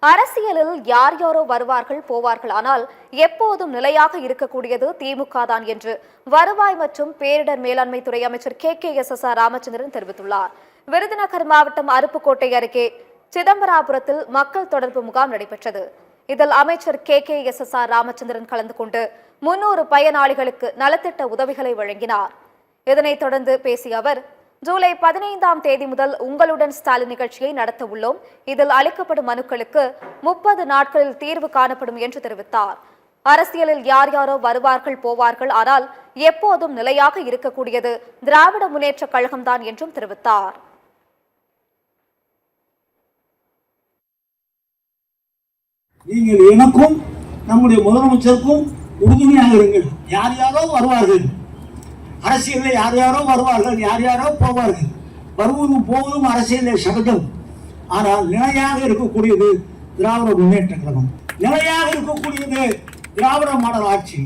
அரசியலில் யார் யாரோ வருவார்கள் போவார்கள், ஆனால் எப்போதும் நிலையாக இருக்கக்கூடியது திமுக தான் என்று வருவாய் மற்றும் பேரிடர் மேலாண்மை துறை அமைச்சர் KKSSR ராமச்சந்திரன் தெரிவித்துள்ளார். விருதுநகர் மாவட்டம் அருப்புக்கோட்டை அருகே சிதம்பராபுரத்தில் மக்கள் தொடர்பு முகாம் நடைபெற்றது. இதில் அமைச்சர் KKSSR ராமச்சந்திரன் கலந்து கொண்டு 300 பயனாளிகளுக்கு நலத்திட்ட உதவிகளை வழங்கினார். இதனைத் தொடர்ந்து பேசிய அவர், ஜூலை 15ஆம் தேதி முதல் உங்களுடன் ஸ்டாலின் நிகழ்ச்சியை நடத்த உள்ளோம். இதில் அளிக்கப்படும் மனுக்களுக்கு 30 நாட்களில் தீர்வு காணப்படும் என்று தெரிவித்தார். அரசியலில் யார் யாரோ வருவார்கள் போவார்கள், ஆனால் எப்போதும் நிலையாக இருக்கக்கூடியது திராவிட முன்னேற்ற கழகம்தான் என்றும் தெரிவித்தார். நீங்கள் எனக்கும் நம்முடைய முதலமைச்சருக்கும் உறுதுணையாக இருங்கள். யார் யாரோ வருவார்கள், அரசியலில் யார் யாரோ வருவார்கள், யார் யாரோ போவார்கள். வருவதும் போவதும் அரசியலில் சகஜம். ஆனால் நிலையாக இருக்கக்கூடியது திராவிட முன்னேற்ற கழகம், நிலையாக இருக்கக்கூடியது திராவிட மாடல் ஆட்சி.